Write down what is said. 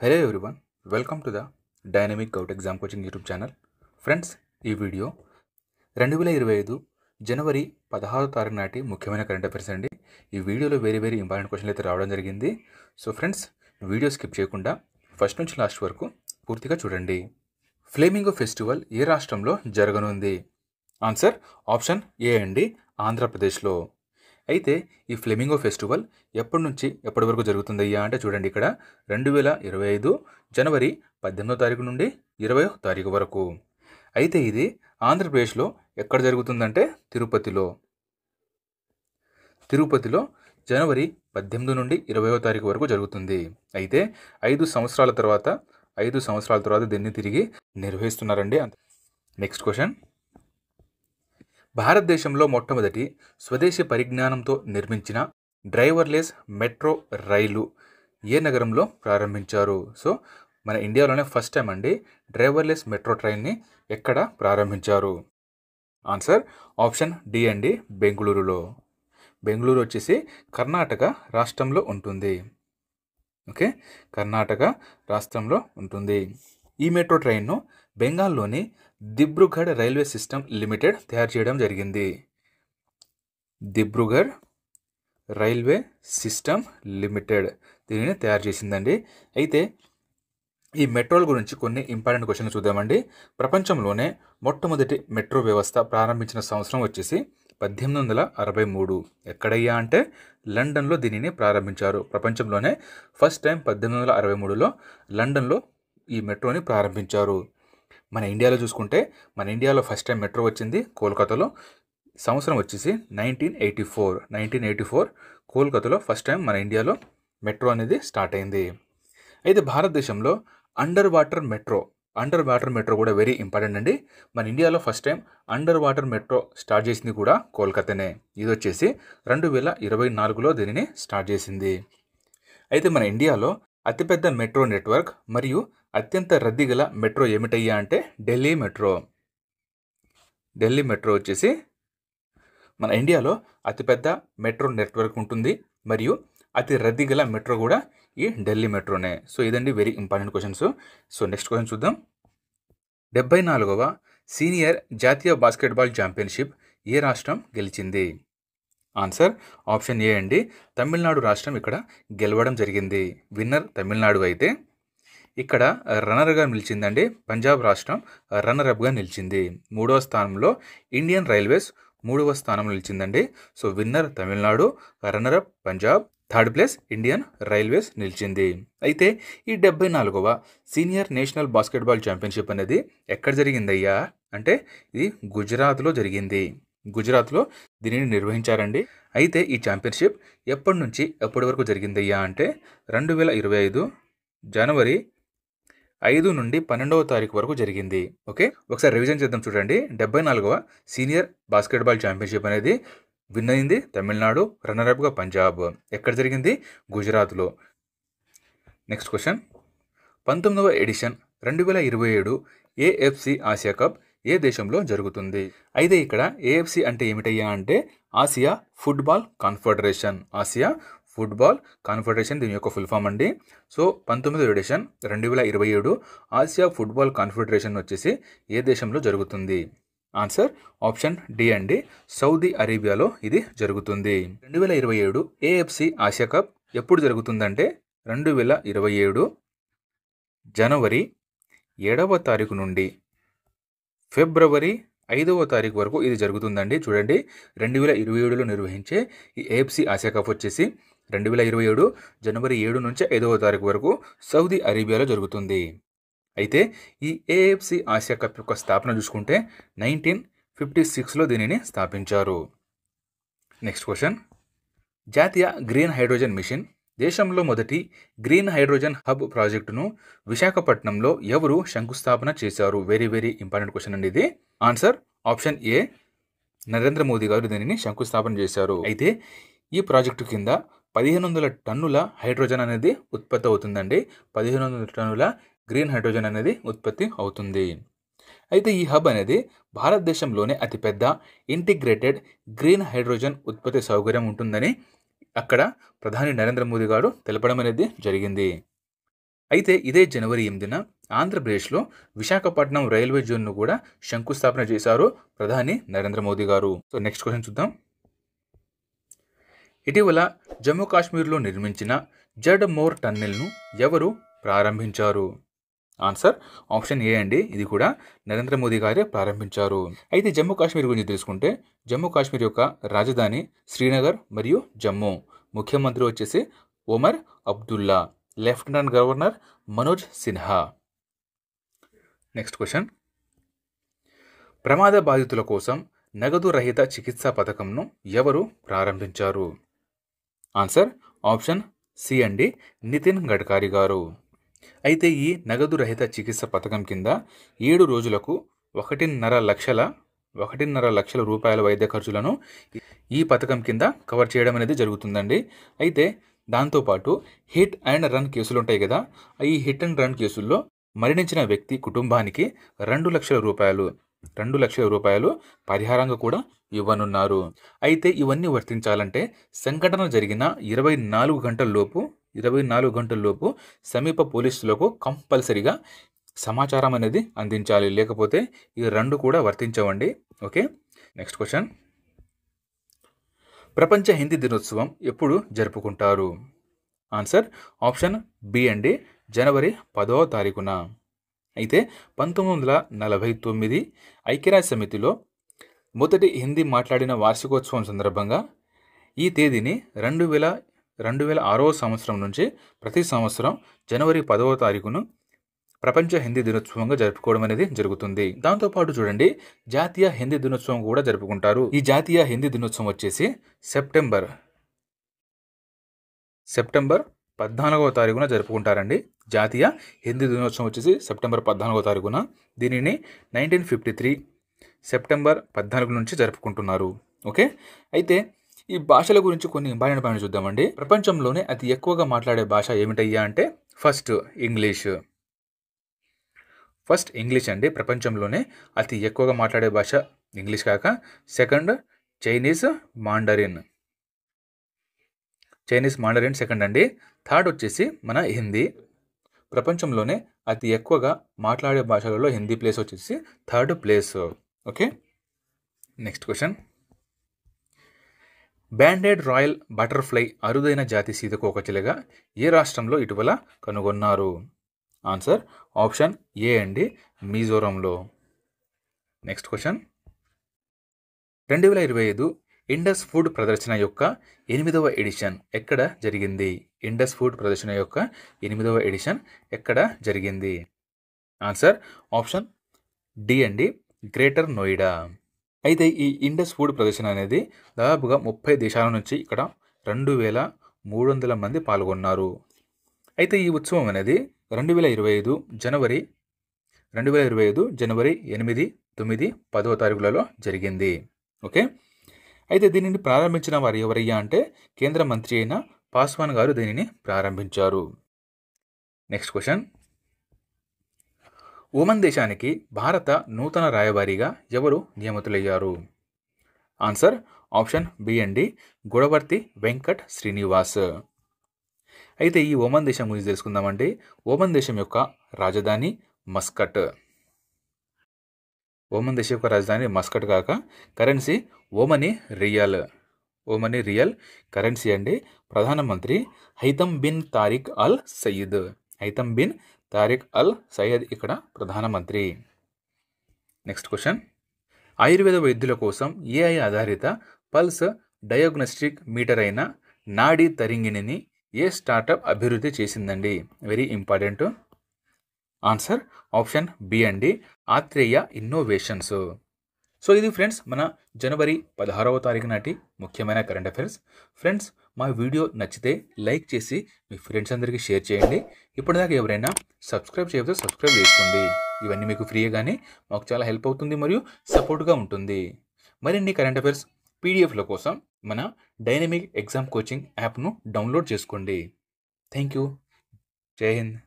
Hello everyone, welcome to the Dynamic Gout Exam Coaching YouTube channel. Friends, ఈ video 2025 జనవరి 16వ తారీఖు నాటి ముఖ్యమైన కరెంట్ అఫైర్స్ అండి. ఈ వీడియోలో వెరీ ఇంపార్టెంట్ క్వశ్చన్లు అయితే రావడం జరిగింది. సో ఫ్రెండ్స్, వీడియో స్కిప్ చేయకుండా ఫస్ట్ నుంచి లాస్ట్ వరకు పూర్తిగా చూడండి. ఫ్లేమింగో ఫెస్టివల్ ఏ రాష్ట్రంలో జరగనుంది? ఆన్సర్ ఆప్షన్ ఏ అండి, ఆంధ్రప్రదేశ్లో. అయితే ఈ ఫ్లెమింగో ఫెస్టివల్ ఎప్పటి నుంచి ఎప్పటి వరకు జరుగుతుందయ్యా అంటే చూడండి, ఇక్కడ 2025 జనవరి 18వ తారీఖు నుండి 20వ తారీఖు వరకు. అయితే ఇది ఆంధ్రప్రదేశ్లో ఎక్కడ జరుగుతుందంటే తిరుపతిలో జనవరి 18 నుండి 20వ తారీఖు వరకు జరుగుతుంది. అయితే 5 సంవత్సరాల తర్వాత దీన్ని తిరిగి నిర్వహిస్తున్నారండి. నెక్స్ట్ క్వశ్చన్, భారతదేశంలో మొట్టమొదటి స్వదేశీ పరిజ్ఞానంతో నిర్మించిన డ్రైవర్లెస్ మెట్రో రైలు ఏ నగరంలో ప్రారంభించారు? సో మన ఇండియాలోనే ఫస్ట్ టైం అండి డ్రైవర్లెస్ మెట్రో ట్రైన్ని ఎక్కడ ప్రారంభించారు? ఆన్సర్ ఆప్షన్ డి అండి, బెంగళూరులో. బెంగళూరు వచ్చేసి కర్ణాటక రాష్ట్రంలో ఉంటుంది. ఓకే, కర్ణాటక రాష్ట్రంలో ఉంటుంది. ఈ మెట్రో ట్రైన్ను బెంగాల్లోని దిబ్రూగఢ్ రైల్వే సిస్టమ్ లిమిటెడ్ తయారు చేయడం జరిగింది. దిబ్రూగఢ్ రైల్వే సిస్టమ్ లిమిటెడ్ దీనిని తయారు చేసిందండి. అయితే ఈ మెట్రోల గురించి కొన్ని ఇంపార్టెంట్ క్వశ్చన్లు చూద్దామండి. ప్రపంచంలోనే మొట్టమొదటి మెట్రో వ్యవస్థ ప్రారంభించిన సంవత్సరం వచ్చేసి 1863. ఎక్కడయ్యా అంటే లండన్లో దీనిని ప్రారంభించారు. ప్రపంచంలోనే ఫస్ట్ టైం 1863లో లండన్లో ఈ మెట్రోని ప్రారంభించారు. మన ఇండియాలో చూసుకుంటే మన ఇండియాలో ఫస్ట్ టైం మెట్రో వచ్చింది కోల్కతాలో. సంవత్సరం వచ్చేసి 1984 కోల్కతాలో ఫస్ట్ టైం మన ఇండియాలో మెట్రో అనేది స్టార్ట్ అయింది. అయితే భారతదేశంలో అండర్ వాటర్ మెట్రో కూడా వెరీ ఇంపార్టెంట్ అండి. మన ఇండియాలో first time under water metro start చేసింది కూడా కోల్కతానే. ఇది వచ్చేసి 2024లో దీనిని స్టార్ట్ చేసింది. అయితే మన ఇండియాలో అతిపెద్ద మెట్రో నెట్వర్క్ మరియు అత్యంత రద్దీ గల మెట్రో ఏమిటయ్యా అంటే ఢిల్లీ మెట్రో వచ్చేసి మన ఇండియాలో అతిపెద్ద మెట్రో నెట్వర్క్ ఉంటుంది మరియు అతి రద్దీ గల మెట్రో కూడా ఈ ఢిల్లీ మెట్రోనే. సో ఇదండి very important questions. So next question చూద్దాం. 74వ సీనియర్ జాతీయ బాస్కెట్బాల్ ఛాంపియన్షిప్ ఏ రాష్ట్రం గెలిచింది? ఆన్సర్ ఆప్షన్ ఏ అండి, తమిళనాడు రాష్ట్రం ఇక్కడ గెలవడం జరిగింది. విన్నర్ తమిళనాడు అయితే ఇక్కడ రన్నర్గా నిలిచిందండి పంజాబ్ రాష్ట్రం రన్నర్అప్గా నిలిచింది. 3వ స్థానంలో ఇండియన్ రైల్వేస్ 3వ స్థానంలో నిలిచిందండి. So winner Tamil Nadu, runner up Punjab, third place Indian Railways నిలిచింది. అయితే ఈ 74వ సీనియర్ నేషనల్ బాస్కెట్బాల్ ఛాంపియన్షిప్ అనేది ఎక్కడ జరిగిందయ్యా అంటే ఇది గుజరాత్లో జరిగింది. గుజరాత్లో దీనిని నిర్వహించారండి. అయితే ఈ ఛాంపియన్షిప్ ఎప్పటి నుంచి ఎప్పటి వరకు జరిగిందయ్యా అంటే 2025 జనవరి 5 నుండి 12వ తారీఖు వరకు జరిగింది. ఓకే, ఒకసారి రివిజన్ చేద్దాం చూడండి. 74వ సీనియర్ బాస్కెట్బాల్ ఛాంపియన్షిప్ అనేది విన్ అయింది తమిళనాడు, రన్నర్అప్గా పంజాబ్. ఎక్కడ జరిగింది? గుజరాత్లో. నెక్స్ట్ క్వశ్చన్, 19వ ఎడిషన్ 2027 ఏఎఫ్సి ఆసియా కప్ ఏ దేశంలో జరుగుతుంది? అయితే ఇక్కడ ఏఎఫ్సి అంటే ఏమిటయ్యా అంటే ఆసియా ఫుట్బాల్ కాన్ఫెడరేషన్ దీని యొక్క ఫుల్ ఫామ్ అండి. సో 19వ ఎడిషన్ 2027 ఆసియా ఫుట్బాల్ కాన్ఫెడరేషన్ వచ్చేసి ఏ దేశంలో జరుగుతుంది? ఆన్సర్ ఆప్షన్ డి అండి, సౌదీ అరేబియాలో ఇది జరుగుతుంది. 2027 ఏఎఫ్సి ఆసియా కప్ ఎప్పుడు జరుగుతుందంటే 2027 జనవరి 7వ తారీఖు నుండి ఫిబ్రవరి 5వ తారీఖు వరకు ఇది జరుగుతుందండి. చూడండి, 2027లో నిర్వహించే ఈ ఏఎఫ్సి ఆసియా కప్ వచ్చేసి 2027 జనవరి 7 నుంచి 5వ తారీఖు వరకు సౌదీ అరేబియాలో జరుగుతుంది. అయితే ఈ ఏఎఫ్సి ఆసియా కప్ యొక్క స్థాపన చూసుకుంటే 1956లో దీనిని స్థాపించారు. నెక్స్ట్ క్వశ్చన్, జాతీయ గ్రీన్ హైడ్రోజన్ మిషన్ దేశంలో మొదటి గ్రీన్ హైడ్రోజన్ హబ్ ప్రాజెక్టును విశాఖపట్నంలో ఎవరు శంకుస్థాపన చేశారు? వెరీ ఇంపార్టెంట్ క్వశ్చన్ అండి ఇది. ఆన్సర్ ఆప్షన్ ఏ, నరేంద్ర మోదీ గారు దీనిని శంకుస్థాపన చేశారు. అయితే ఈ ప్రాజెక్టు కింద 1500 టన్నుల హైడ్రోజన్ అనేది ఉత్పత్తి అవుతుందండి. 1500 టన్నుల గ్రీన్ హైడ్రోజన్ అనేది ఉత్పత్తి అవుతుంది. అయితే ఈ హబ్ అనేది భారతదేశంలోనే అతిపెద్ద ఇంటిగ్రేటెడ్ గ్రీన్ హైడ్రోజన్ ఉత్పత్తి సౌకర్యం ఉంటుందని అక్కడ ప్రధాని నరేంద్ర మోదీ గారు తెలపడం అనేది జరిగింది. అయితే ఇదే జనవరి 8న ఆంధ్రప్రదేశ్లో విశాఖపట్నం రైల్వే జోన్ను కూడా శంకుస్థాపన చేశారు ప్రధాని నరేంద్ర మోదీ గారు. సో నెక్స్ట్ క్వశ్చన్ చూద్దాం. ఇటీవల జమ్మూ కాశ్మీర్లో నిర్మించిన జడ్ మోర్ టన్నెల్ను ఎవరు ప్రారంభించారు? ఆన్సర్ ఆప్షన్ ఏ అండి. ఇది కూడా నరేంద్ర మోదీ గారే ప్రారంభించారు. అయితే జమ్మూ కాశ్మీర్ గురించి తెలుసుకుంటే జమ్మూ కాశ్మీర్ యొక్క రాజధాని శ్రీనగర్ మరియు జమ్మూ. ముఖ్యమంత్రి వచ్చేసి Omar Abdullah. Lieutenant governor Manoj Sinha. Next question. ప్రమాద బాధితుల కోసం నగదు రహిత చికిత్సా పథకంను ఎవరు ప్రారంభించారు? ఆన్సర్ ఆప్షన్ సి అండి. నితిన్ గడ్కరీ గారు. అయితే ఈ నగదు రహిత చికిత్స పథకం కింద 7 రోజులకు 1.5 లక్షల రూపాయల వైద్య ఖర్చులను ఈ పథకం కింద కవర్ చేయడం అనేది జరుగుతుందండి. అయితే దాంతోపాటు హిట్ అండ్ రన్ కేసులు ఉంటాయి కదా, ఈ హిట్ అండ్ రన్ కేసుల్లో మరణించిన వ్యక్తి కుటుంబానికి 2 లక్షల రూపాయలు పరిహారంగా కూడా ఇవ్వనున్నారు. అయితే ఇవన్నీ వర్తించాలంటే సంఘటన జరిగిన 24 గంటల్లోపు సమీప పోలీసులకు కంపల్సరిగా సమాచారం అనేది అందించాలి. లేకపోతే ఈ 2 కూడా వర్తించవండి. ఓకే. Next question. ప్రపంచ హిందీ దినోత్సవం ఎప్పుడు జరుపుకుంటారు? ఆన్సర్ ఆప్షన్ బి అండి. జనవరి 10వ తారీఖున. అయితే 1949 ఐక్యరాజ్య సమితిలో మొదటి హిందీ మాట్లాడిన వార్షికోత్సవం సందర్భంగా ఈ తేదీని 2006వ సంవత్సరం నుంచి ప్రతి సంవత్సరం జనవరి 10వ తారీఖును ప్రపంచ హిందీ దినోత్సవంగా జరుపుకోవడం అనేది జరుగుతుంది. దాంతోపాటు చూడండి, జాతీయ హిందీ దినోత్సవం కూడా జరుపుకుంటారు. ఈ జాతీయ హిందీ దినోత్సవం వచ్చేసి సెప్టెంబర్ 14వ తారీఖున జరుపుకుంటారండి. జాతీయ హిందీ దినోత్సవం వచ్చేసి సెప్టెంబర్ 14వ తారీఖున. దీనిని 1953 సెప్టెంబర్ 14 నుంచి జరుపుకుంటున్నారు. ఓకే. అయితే ఈ భాషల గురించి కొన్ని ఇంపార్టెంట్ పాయింట్స్ చూద్దామండి. ప్రపంచంలోనే అతి ఎక్కువగా మాట్లాడే భాష ఏమిటయ్యా అంటే ఫస్ట్ ఇంగ్లీష్ అండి. ప్రపంచంలోనే అతి ఎక్కువగా మాట్లాడే భాష ఇంగ్లీష్ కాక సెకండ్ చైనీస్ మాండరిన్ సెకండ్ అండి. థర్డ్ వచ్చేసి మన హిందీ. ప్రపంచంలోనే అతి ఎక్కువగా మాట్లాడే భాషలలో హిందీ ప్లేస్ వచ్చేసి third place. Okay. Next question. Banded royal butterfly అరుదైన జాతి సీతాకోకచిలుగా ఏ రాష్ట్రంలో ఇటీవల కనుగొన్నారు? ఆన్సర్ ఆప్షన్ ఏ అండి. మిజోరంలో. Next question. 2025 ఇండస్ ఫుడ్ ప్రదర్శన యొక్క 8వ ఎడిషన్ ఎక్కడ జరిగింది? ఇండస్ ఫుడ్ ప్రదర్శన యొక్క 8వ ఎడిషన్ ఎక్కడ జరిగింది? ఆన్సర్ ఆప్షన్ డి అండి. గ్రేటర్ నోయిడా. అయితే ఈ ఇండస్ ఫుడ్ ప్రదర్శన అనేది దాదాపుగా 30 దేశాల నుంచి ఇక్కడ 2300 మంది పాల్గొన్నారు. అయితే ఈ ఉత్సవం అనేది 2025 జనవరి 8, 9, 10వ తారీఖులలో జరిగింది. ఓకే. అయితే దీనిని ప్రారంభించిన వారు ఎవరయ్యా అంటే కేంద్ర మంత్రి అయిన పాస్వాన్ గారు దీనిని ప్రారంభించారు. Next question. ఒమన్ దేశానికి భారత నూతన రాయబారిగా ఎవరు నియమితులయ్యారు? ఆన్సర్ ఆప్షన్ బి అండి. గుడవర్తి వెంకట్ శ్రీనివాస్. అయితే ఈ ఒమన్ దేశం గురించి తెలుసుకుందామండి. ఒమన్ దేశం యొక్క రాజధాని మస్కట్. కాక కరెన్సీ ఓమనీ రియల్ కరెన్సీ అండి. ప్రధానమంత్రి హైతమ్ బిన్ తారిక్ అల్ సయ్యద్ ఇక్కడ ప్రధానమంత్రి. Next question. ఆయుర్వేద వైద్యుల కోసం ఏఐ ఆధారిత పల్స్ డయాగ్నోస్టిక్ మీటర్ అయిన నాడీ తరంగిణిని ఏ స్టార్టప్ అభివృద్ధి చేసిందండి? Very important. Answer option B అండి. ఆత్రేయ ఇన్నోవేషన్స్. సో ఇది ఫ్రెండ్స్ మన జనవరి 16వ తారీఖు నాటి ముఖ్యమైన కరెంట్ అఫైర్స్. ఫ్రెండ్స్, మా వీడియో నచ్చితే లైక్ చేసి మీ ఫ్రెండ్స్ అందరికీ షేర్ చేయండి. ఇప్పటిదాకా ఎవరైనా సబ్స్క్రైబ్ చేయకపోతే సబ్స్క్రైబ్ చేసుకోండి. ఇవన్నీ మీకు ఫ్రీగానే మాకు చాలా హెల్ప్ అవుతుంది మరియు సపోర్ట్గా ఉంటుంది. మరిన్ని కరెంట్ అఫైర్స్ పీడిఎఫ్ల కోసం మన డైనమిక్ ఎగ్జామ్ కోచింగ్ యాప్ను డౌన్లోడ్ చేసుకోండి. Thank you. జై హింద్.